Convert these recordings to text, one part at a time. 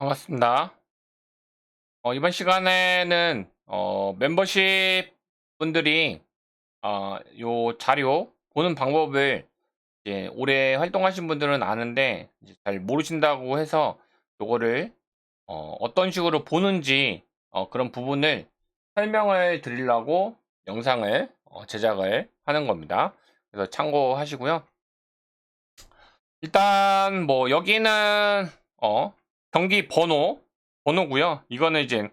반갑습니다. 이번 시간에는 멤버십 분들이 요 자료 보는 방법을 이제 오래 활동하신 분들은 아는데 이제 잘 모르신다고 해서 요거를 어떤 식으로 보는지 그런 부분을 설명을 드리려고 영상을 제작을 하는 겁니다. 그래서 참고하시고요. 일단 뭐 여기는 경기 번호고요. 이거는 이제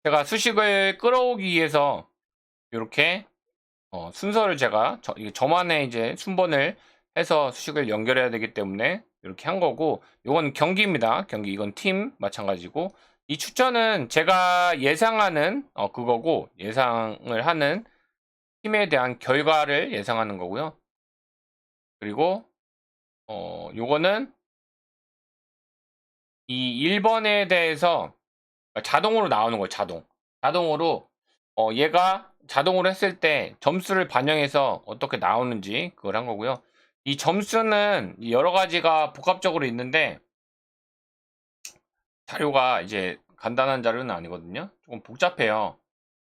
제가 수식을 끌어오기 위해서 요렇게 순서를 제가 이게 저만의 이제 순번을 해서 수식을 연결해야 되기 때문에 이렇게 한 거고, 요건 경기입니다. 경기. 이건 팀 마찬가지고, 이 추천은 제가 예상하는 그거고, 예상을 하는 팀에 대한 결과를 예상하는 거고요. 그리고 요거는 이 1번에 대해서 자동으로 나오는 거예요. 자동으로 얘가 자동으로 했을 때 점수를 반영해서 어떻게 나오는지 그걸 한 거고요. 이 점수는 여러 가지가 복합적으로 있는데 자료가 이제 간단한 자료는 아니거든요. 조금 복잡해요.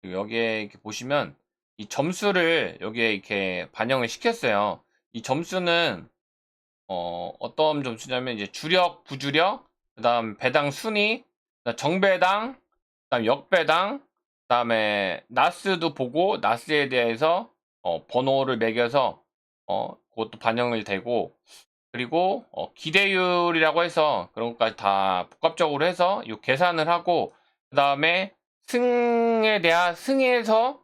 여기에 이렇게 보시면 이 점수를 여기에 이렇게 반영을 시켰어요. 이 점수는 어떤 점수냐면 이제 주력, 부주력, 그다음 배당 순위, 그다음 정배당, 그다음 역배당, 그다음에 나스도 보고 나스에 대해서 번호를 매겨서 그것도 반영을 되고, 그리고 기대율이라고 해서 그런 것까지 다 복합적으로 해서 요 계산을 하고, 그다음에 승에 대한 승에서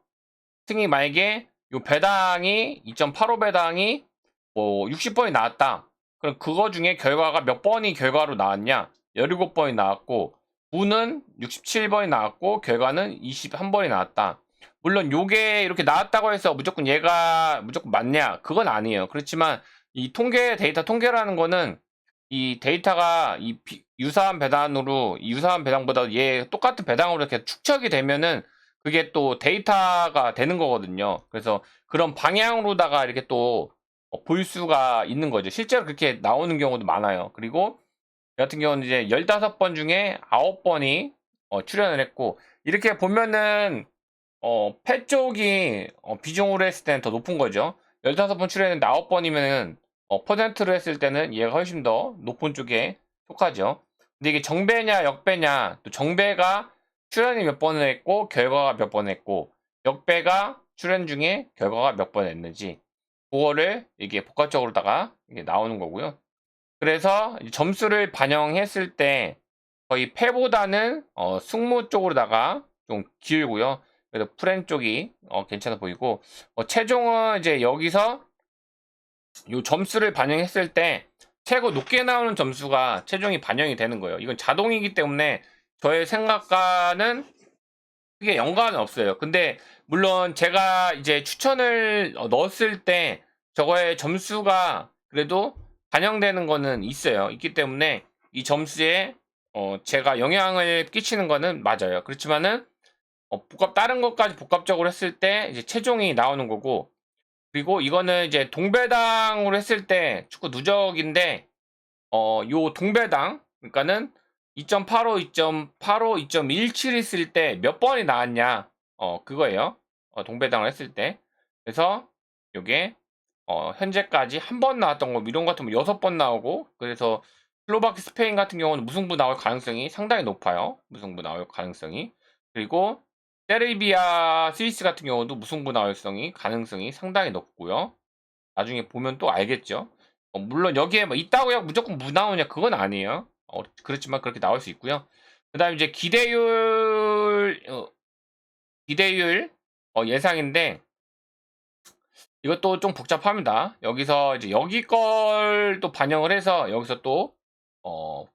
승이 만약에 요 배당이 2.85 배당이 뭐 60번이 나왔다. 그럼 그거 중에 결과가 몇 번이 결과로 나왔냐? 17번이 나왔고, 부는 67번이 나왔고, 결과는 21번이 나왔다. 물론 요게 이렇게 나왔다고 해서 무조건 얘가 무조건 맞냐? 그건 아니에요. 그렇지만 이 데이터 통계라는 거는 이 데이터가 유사한 배당으로, 유사한 배당보다 얘 똑같은 배당으로 이렇게 축적이 되면은 그게 또 데이터가 되는 거거든요. 그래서 그런 방향으로다가 이렇게 또 볼 수가 있는 거죠. 실제로 그렇게 나오는 경우도 많아요. 그리고 같은 경우는 이제 15번 중에 9번이 출연을 했고, 이렇게 보면은 패 쪽이 비중으로 했을 때는 더 높은 거죠. 15번 출연했는데 9번이면은 퍼센트로 했을 때는 얘가 훨씬 더 높은 쪽에 속하죠. 근데 이게 정배냐 역배냐, 또 정배가 출연이 몇 번을 했고 결과가 몇 번 했고, 역배가 출연 중에 결과가 몇 번 했는지 그거를 이게 복합적으로다가 이게 나오는 거고요. 그래서 점수를 반영했을 때 거의 패보다는 승무 쪽으로다가 좀 기울고요. 그래서 프렌 쪽이 괜찮아 보이고, 최종은 이제 여기서 요 점수를 반영했을 때 최고 높게 나오는 점수가 최종이 반영이 되는 거예요. 이건 자동이기 때문에 저의 생각과는 크게 연관은 없어요. 근데 물론 제가 이제 추천을 넣었을 때 저거의 점수가 그래도 반영되는 거는 있어요. 있기 때문에 이 점수에 제가 영향을 끼치는 거는 맞아요. 그렇지만은 다른 것까지 복합적으로 했을 때 이제 최종이 나오는 거고, 그리고 이거는 이제 동배당으로 했을 때 축구 누적인데 요 동배당, 그러니까는 2.85, 2.85, 2.17 있을 때 몇 번이 나왔냐, 그거예요. 동배당을 했을 때. 그래서 요게 현재까지 한 번 나왔던 거, 이런 거 같으면 6번 나오고, 그래서 슬로바키 스페인 같은 경우는 무승부 나올 가능성이 상당히 높아요. 무승부 나올 가능성이. 그리고 세르비아, 스위스 같은 경우도 무승부 나올 가능성이 상당히 높고요. 나중에 보면 또 알겠죠. 물론 여기에 뭐 있다고 해 무조건 무 나오냐 그건 아니에요. 그렇지만 그렇게 나올 수 있고요. 그다음에 이제 기대율 예상인데 이것도 좀 복잡합니다. 여기서 이제 여기 걸 또 반영을 해서 여기서 또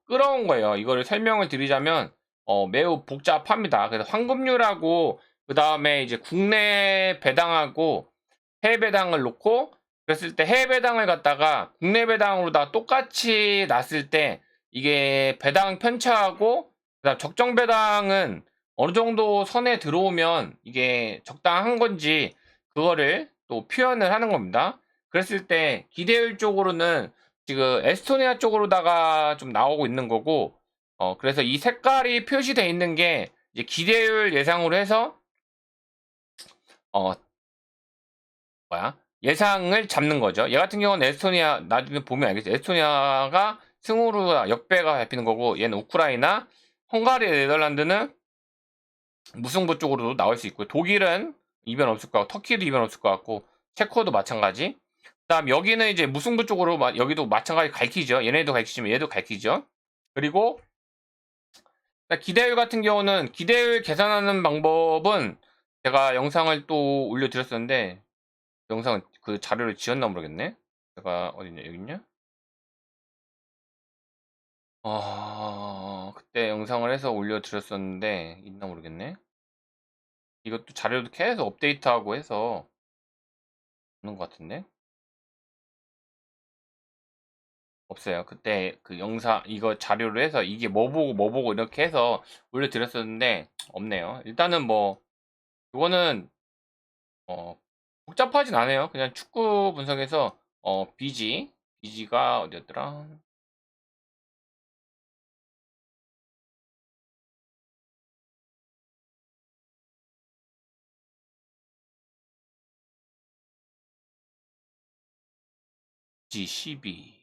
끌어온 거예요. 이거를 설명을 드리자면 매우 복잡합니다. 그래서 환급률하고 그다음에 이제 국내 배당하고 해외 배당을 놓고 그랬을 때 해외 배당을 갖다가 국내 배당으로다 똑같이 놨을 때 이게 배당 편차하고 그다음 적정 배당은 어느 정도 선에 들어오면 이게 적당한 건지 그거를 또 표현을 하는 겁니다. 그랬을 때 기대율 쪽으로는 지금 에스토니아 쪽으로다가 좀 나오고 있는 거고, 그래서 이 색깔이 표시되어 있는 게 이제 기대율 예상으로 해서 어 뭐야? 예상을 잡는 거죠. 얘 같은 경우는 에스토니아 나중에 보면 알겠죠. 에스토니아가 승으로 역배가 밟히는 거고 얘는 우크라이나, 헝가리, 네덜란드는 무승부 쪽으로도 나올 수 있고요. 독일은 이변 없을 것 같고 터키도 이변 없을 것 같고 체코도 마찬가지. 그다음 여기는 이제 무승부 쪽으로 여기도 마찬가지 갈키죠. 얘네도 갈키지만 얘도 갈키죠. 그리고 기대율 같은 경우는 기대율 계산하는 방법은 제가 영상을 또 올려드렸었는데 영상 그 자료를 지웠나 모르겠네. 제가 어딨냐 여기 있냐? 그때 영상을 해서 올려드렸었는데 있나 모르겠네. 이것도 자료도 계속 업데이트하고 해서 오는 것 같은데 없어요. 그때 그 영상 이거 자료로 해서 이게 뭐 보고 이렇게 해서 올려드렸었는데 없네요. 일단은 뭐 이거는 복잡하진 않아요. 그냥 축구 분석에서 BG가 어디였더라? BG12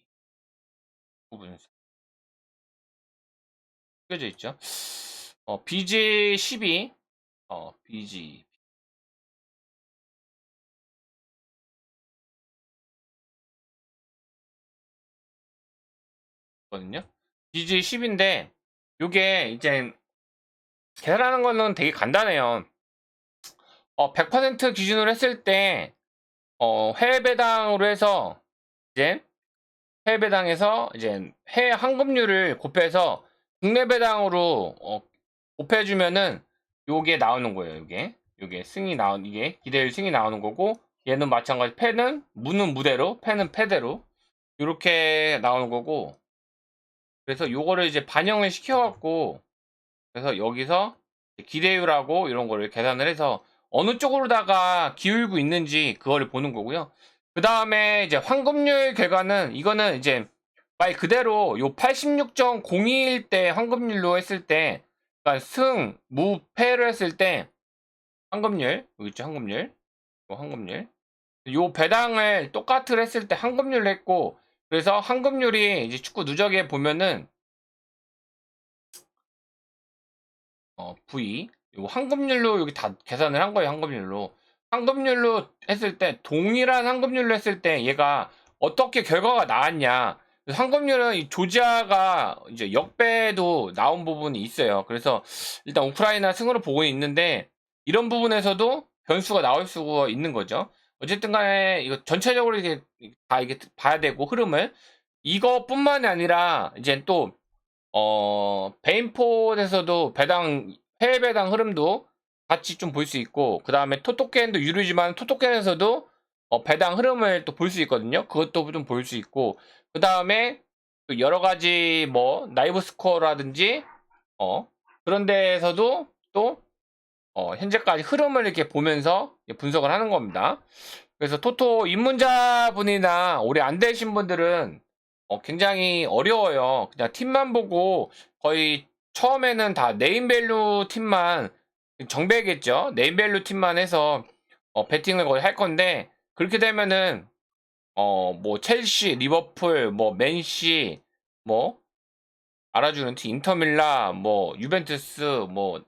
부분 쓰여져 있죠. BG12 BG 거든요. BG10인데 요게 이제 계산하는 거는 되게 간단해요. 100% 기준으로 했을 때 해외 배당으로 해서 이제 해외 배당에서 이제 해외 환급률을 곱해서 국내 배당으로 곱해주면은 요게 나오는 거예요. 요게 승이 나온 이게 기대율 승이 나오는 거고 얘는 마찬가지 패는 무는 무대로 패는 패대로 이렇게 나오는 거고 그래서 요거를 이제 반영을 시켜갖고 그래서 여기서 기대율하고 이런 거를 계산을 해서 어느 쪽으로다가 기울고 있는지 그거를 보는 거고요. 그 다음에 이제 환급률 결과는 이거는 이제 말 그대로 요 86.02일 때 환급률로 했을 때 그러니까 승, 무, 패를 했을 때 환급률 여기 있죠 환급률 요 환급률 요 배당을 똑같을 했을 때 환급률을 했고 그래서 환급률이 이제 축구 누적에 보면은 V 요 환급률로 여기 다 계산을 한 거예요. 환급률로 했을 때 동일한 환급률로 했을 때 얘가 어떻게 결과가 나왔냐 환급률은 이 조지아가 이제 역배도 나온 부분이 있어요. 그래서 일단 우크라이나 승으로 보고 있는데 이런 부분에서도 변수가 나올 수가 있는 거죠. 어쨌든 간에 이거 전체적으로 이게 다 이게 봐야 되고 흐름을 이것뿐만이 아니라 이제 또 베인포에서도 배당, 해외 배당 흐름도 같이 좀 볼 수 있고, 그 다음에 토토켄도 유료지만 토토켄에서도 배당 흐름을 또 볼 수 있거든요. 그것도 좀 볼 수 있고, 그 다음에 여러 가지 뭐, 나이브 스코어라든지, 그런 데에서도 또, 현재까지 흐름을 이렇게 보면서 분석을 하는 겁니다. 그래서 토토 입문자분이나 오래 안 되신 분들은 굉장히 어려워요. 그냥 팀만 보고 거의 처음에는 다 네임밸류 팀만 정배겠죠. 네임밸류 팀만 해서 배팅을 거의 할 건데 그렇게 되면은 뭐 첼시, 리버풀, 뭐 맨시, 뭐 알아주는 팀 인터밀라, 뭐 유벤투스, 뭐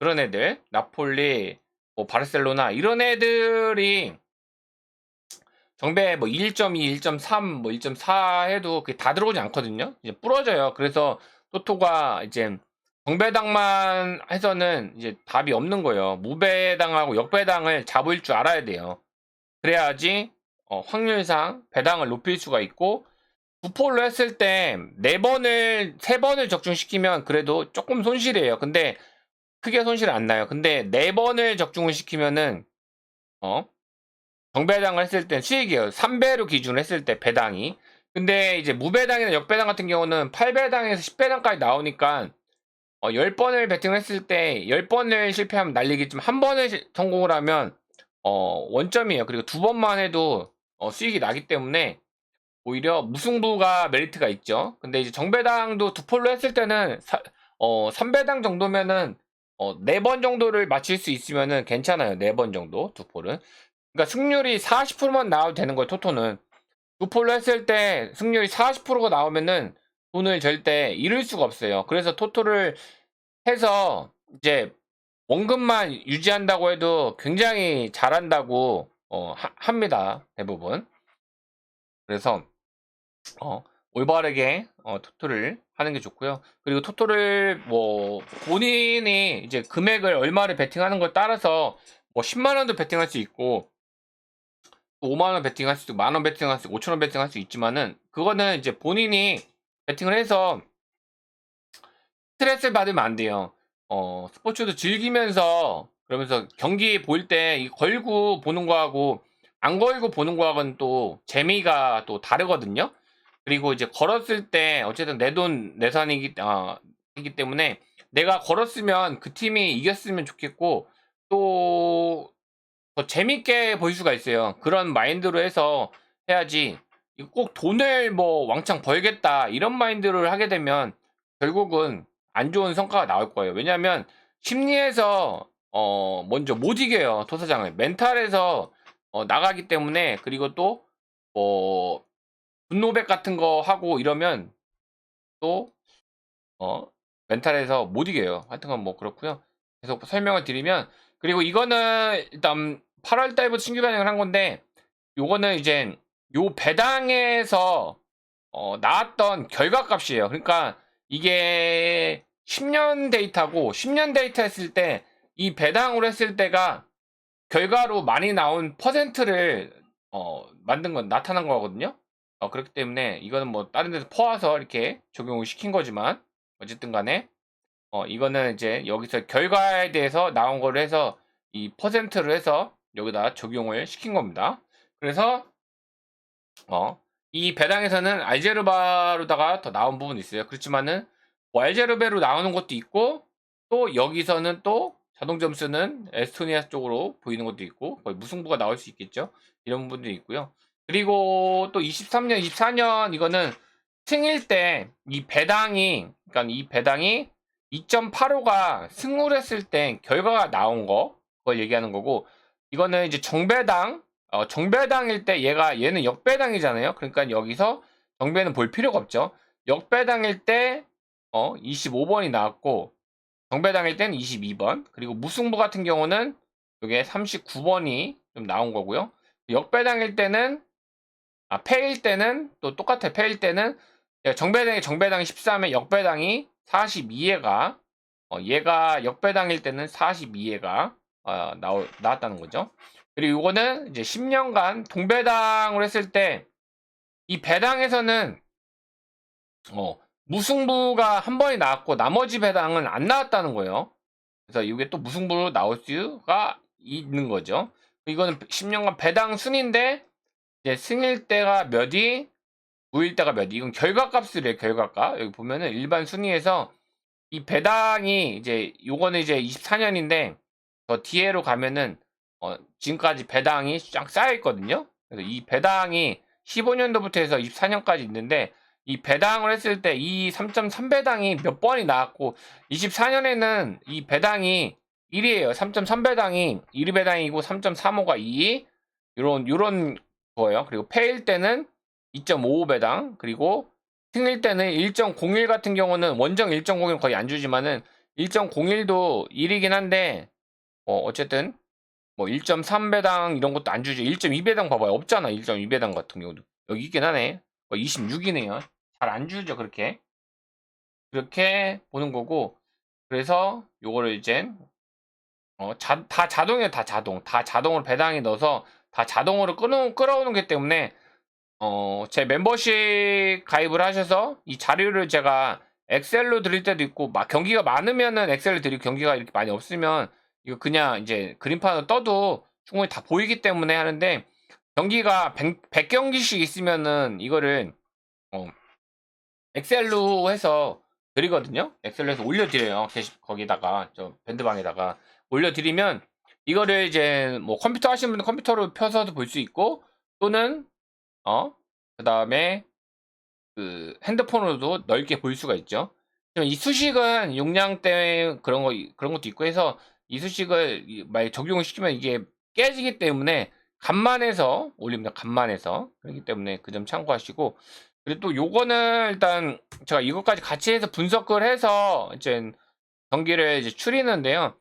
그런 애들, 나폴리, 뭐 바르셀로나 이런 애들이 정배 뭐 1.2, 1.3, 뭐 1.4 해도 그게 다 들어오지 않거든요. 이제 부러져요. 그래서 토토가 이제 정배당만 해서는 이제 답이 없는 거예요. 무배당하고 역배당을 잡을 줄 알아야 돼요. 그래야지 확률상 배당을 높일 수가 있고 부폴로 했을 때 4번을 3번을 적중시키면 그래도 조금 손실이에요. 근데 크게 손실 안 나요. 근데 4번을 적중을 시키면은 어 정배당을 했을 때 수익이에요. 3배로 기준을 했을 때 배당이. 근데 이제 무배당이나 역배당 같은 경우는 8배당에서 10배당까지 나오니까 10번을 배팅을 했을 때 10번을 실패하면 날리겠지만 한 번을 성공을 하면 원점이에요. 그리고 2번만 해도 수익이 나기 때문에 오히려 무승부가 메리트가 있죠. 근데 이제 정배당도 두 폴로 했을 때는 3배당 정도면은 4번 정도를 맞힐 수 있으면은 괜찮아요. 4번 정도 두 폴은. 그러니까 승률이 40%만 나와도 되는 거예요. 토토는. 두 폴로 했을 때 승률이 40%가 나오면은 돈을 절대 잃을 수가 없어요. 그래서 토토를 해서 이제 원금만 유지한다고 해도 굉장히 잘한다고 합니다. 대부분. 그래서 올바르게 토토를 하는 게 좋고요. 그리고 토토를 뭐 본인이 이제 금액을 얼마를 베팅하는 걸 따라서 뭐 10만 원도 베팅할 수 있고 5만 원 베팅할 수 있고 만 원 베팅할 수 있고 5천 원 베팅할 수 있지만은 그거는 이제 본인이 베팅을 해서 스트레스를 받으면 안 돼요. 스포츠도 즐기면서 그러면서 경기 보일 때 걸고 보는 거하고 안 걸고 보는 거하고는 또 재미가 또 다르거든요. 그리고 이제 걸었을 때 어쨌든 내 돈 내산이기 이기 때문에 내가 걸었으면 그 팀이 이겼으면 좋겠고 또 더 재밌게 볼 수가 있어요. 그런 마인드로 해서 해야지 꼭 돈을 뭐 왕창 벌겠다 이런 마인드를 하게 되면 결국은 안 좋은 성과가 나올 거예요. 왜냐하면 심리에서 먼저 못 이겨요. 토사장을 멘탈에서 나가기 때문에. 그리고 또뭐 분노백 같은 거 하고 이러면 또 어, 멘탈에서 못 이겨요. 하여튼간 뭐 그렇고요. 계속 설명을 드리면 그리고 이거는 일단 8월 달부터 신규 반영을 한 건데 요거는 이제 요 배당에서 나왔던 결과값이에요. 그러니까 이게 10년 데이터고 10년 데이터 했을 때 이 배당으로 했을 때가 결과로 많이 나온 퍼센트를 만든 건 나타난 거거든요. 그렇기 때문에 이거는 뭐 다른 데서 퍼와서 이렇게 적용을 시킨 거지만 어쨌든 간에 이거는 이제 여기서 결과에 대해서 나온 거를 해서 이 퍼센트를 해서 여기다 적용을 시킨 겁니다. 그래서 이 배당에서는 알제르바로다가 더 나온 부분이 있어요. 그렇지만은 뭐 알제르베로 나오는 것도 있고 또 여기서는 또 자동 점수는 에스토니아 쪽으로 보이는 것도 있고 거의 무승부가 나올 수 있겠죠. 이런 부분도 있고요. 그리고 또 23년, 24년 이거는 승일 때 이 배당이 그러니까 이 배당이 2.85가 승을 했을 때 결과가 나온 거 그걸 얘기하는 거고 이거는 이제 정배당일 때 얘는 역배당이잖아요. 그러니까 여기서 정배는 볼 필요가 없죠. 역배당일 때 25번이 나왔고 정배당일 때는 22번 그리고 무승부 같은 경우는 이게 39번이 좀 나온 거고요. 역배당일 때는 패일 때는 또 똑같아. 패일 때는 정배당이 13에 역배당이 42회가 얘가 역배당일 때는 42회가 나왔다는 거죠. 그리고 이거는 이제 10년간 동배당을 했을 때 이 배당에서는 무승부가 한 번이 나왔고 나머지 배당은 안 나왔다는 거예요. 그래서 이게 또 무승부로 나올 수가 있는 거죠. 이거는 10년간 배당 순인데 이제 승일 때가 몇이, 무일 때가 몇이 이건 결과값이래요. 결과값. 여기 보면은 일반 순위에서 이 배당이 이제 요거는 이제 24년인데 더 뒤에로 가면은 지금까지 배당이 쫙 쌓여 있거든요. 그래서 이 배당이 15년도부터 해서 24년까지 있는데 이 배당을 했을 때 이 3.3배당이 몇 번이 나왔고 24년에는 이 배당이 1이에요. 3.3배당이 1위 배당이고 3.35가 2 요런 거예요. 그리고 패일 때는 2.55배당 그리고 승일 때는 1.01 같은 경우는 원정 1.01 거의 안 주지만은 1.01도 1이긴 한데 어쨌든 뭐 1.3배당 이런 것도 안 주죠. 1.2배당 봐봐요. 없잖아. 1.2배당 같은 경우도. 여기 있긴 하네. 26이네요. 잘 안 주죠. 그렇게 보는 거고. 그래서 요거를 이제 다 자동이에요. 다 자동. 다 자동으로 배당에 넣어서 다 자동으로 끌어오는 게 때문에 제 멤버십 가입을 하셔서 이 자료를 제가 엑셀로 드릴 때도 있고 막 경기가 많으면은 엑셀로 드리고 경기가 이렇게 많이 없으면 이거 그냥 이제 그림판으로 떠도 충분히 다 보이기 때문에 하는데 경기가 100경기씩 있으면은 이거를 어, 엑셀로 해서 드리거든요. 엑셀로 해서 올려드려요. 거기다가 저 밴드방에다가 올려드리면 이거를 이제 뭐 컴퓨터 하시는 분은 컴퓨터로 펴서도 볼 수 있고 또는 어 그 다음에 그 핸드폰으로도 넓게 볼 수가 있죠. 이 수식은 용량 때문에 그런 것도 있고 해서 이 수식을 만약 적용을 시키면 이게 깨지기 때문에 감만해서 올립니다. 감만해서. 그렇기 때문에 그 점 참고하시고, 그리고 또 요거는 일단 제가 이것까지 같이 해서 분석을 해서 이제 전기를 이제 추리는데요.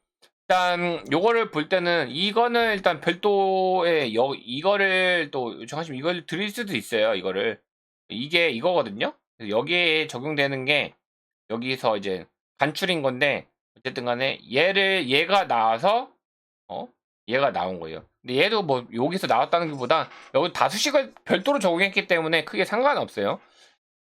일단 요거를 볼 때는 이거는 일단 별도의 이거를 또 요청하시면 이걸 드릴 수도 있어요. 이거를 이게 이거거든요. 그래서 여기에 적용되는 게 여기서 이제 간출인 건데, 어쨌든 간에 얘가 나와서 어 얘가 나온 거예요. 근데 얘도 뭐 여기서 나왔다는 것보다 여기 다수식을 별도로 적용했기 때문에 크게 상관없어요.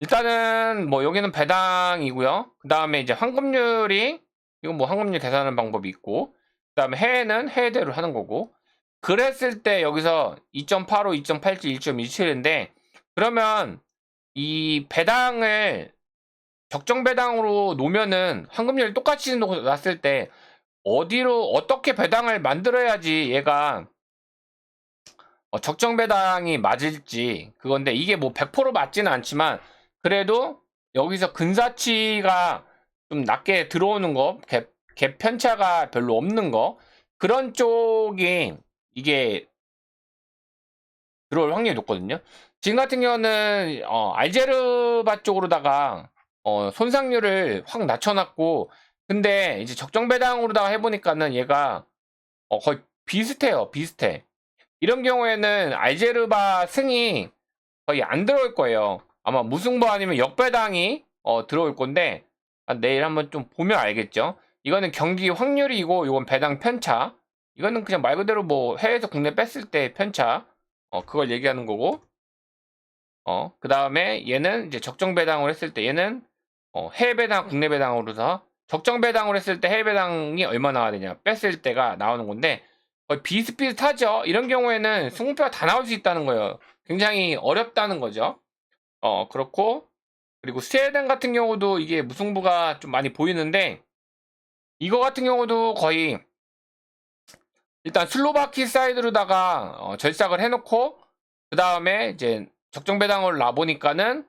일단은 뭐 여기는 배당이고요. 그 다음에 이제 환급률이, 이건 뭐 환급률 계산하는 방법이 있고, 그 다음에 해외는 해외대로 하는 거고, 그랬을 때 여기서 2.85, 2.87, 1.27인데, 그러면 이 배당을 적정 배당으로 놓으면은 환급률이 똑같이 놨을 때 어디로 어떻게 배당을 만들어야지 얘가 적정 배당이 맞을지 그건데, 이게 뭐 100% 맞지는 않지만 그래도 여기서 근사치가 좀 낮게 들어오는 거, 갭 편차가 별로 없는 거, 그런 쪽이 이게 들어올 확률이 높거든요. 지금 같은 경우는 알제르바 쪽으로다가 손상률을 확 낮춰놨고, 근데 이제 적정 배당으로다가 해보니까는 얘가 거의 비슷해요. 비슷해. 이런 경우에는 알제르바 승이 거의 안 들어올 거예요. 아마 무승부 아니면 역배당이 들어올 건데, 내일 한번 좀 보면 알겠죠. 이거는 경기 확률이고, 이건 배당 편차. 이거는 그냥 말 그대로 뭐 해외에서 국내 뺐을 때 편차, 그걸 얘기하는 거고, 그 다음에 얘는 이제 적정 배당을 했을 때 얘는 해외 배당, 국내 배당으로서 적정 배당을 했을 때 해외 배당이 얼마 나와야 되냐 뺐을 때가 나오는 건데, 거의 비슷비슷하죠. 이런 경우에는 승부표가 다 나올 수 있다는 거예요. 굉장히 어렵다는 거죠. 그렇고, 그리고 스웨덴 같은 경우도 이게 무승부가 좀 많이 보이는데, 이거 같은 경우도 거의 일단 슬로바키 사이드로다가 절삭을 해놓고, 그 다음에 이제 적정 배당을 놔보니까는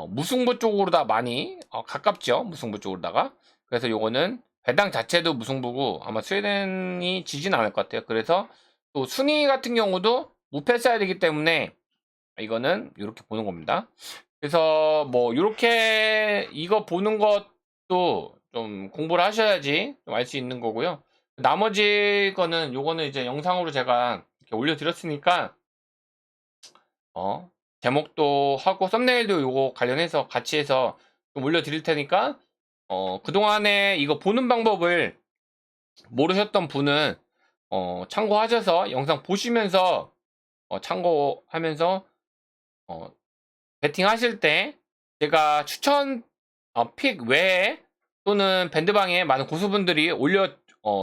무승부 쪽으로 다 많이 가깝죠. 무승부 쪽으로다가. 그래서 요거는 배당 자체도 무승부고 아마 스웨덴이 지진 않을 것 같아요. 그래서 또 순위 같은 경우도 무패 사이드이기 때문에 이거는 이렇게 보는 겁니다. 그래서 뭐 이렇게 이거 보는 것도 좀 공부를 하셔야지 좀 알 수 있는 거고요. 나머지 거는 요거는 이제 영상으로 제가 이렇게 올려드렸으니까 제목도 하고 썸네일도 요거 관련해서 같이 해서 좀 올려드릴 테니까 그동안에 이거 보는 방법을 모르셨던 분은 참고하셔서 영상 보시면서 참고하면서 배팅 하실 때 제가 추천 픽 외에 또는 밴드방에 많은 고수분들이 올려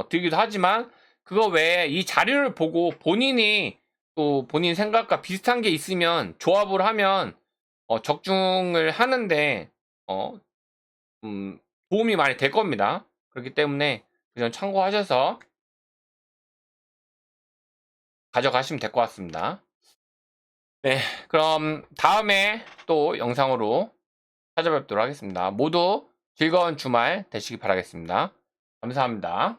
드리기도 하지만, 그거 외에 이 자료를 보고 본인이 또 본인 생각과 비슷한 게 있으면 조합을 하면 적중을 하는데 어, 도움이 많이 될 겁니다. 그렇기 때문에 그 점 참고하셔서 가져가시면 될 것 같습니다. 네, 그럼 다음에 또 영상으로 찾아뵙도록 하겠습니다. 모두 즐거운 주말 되시기 바라겠습니다. 감사합니다.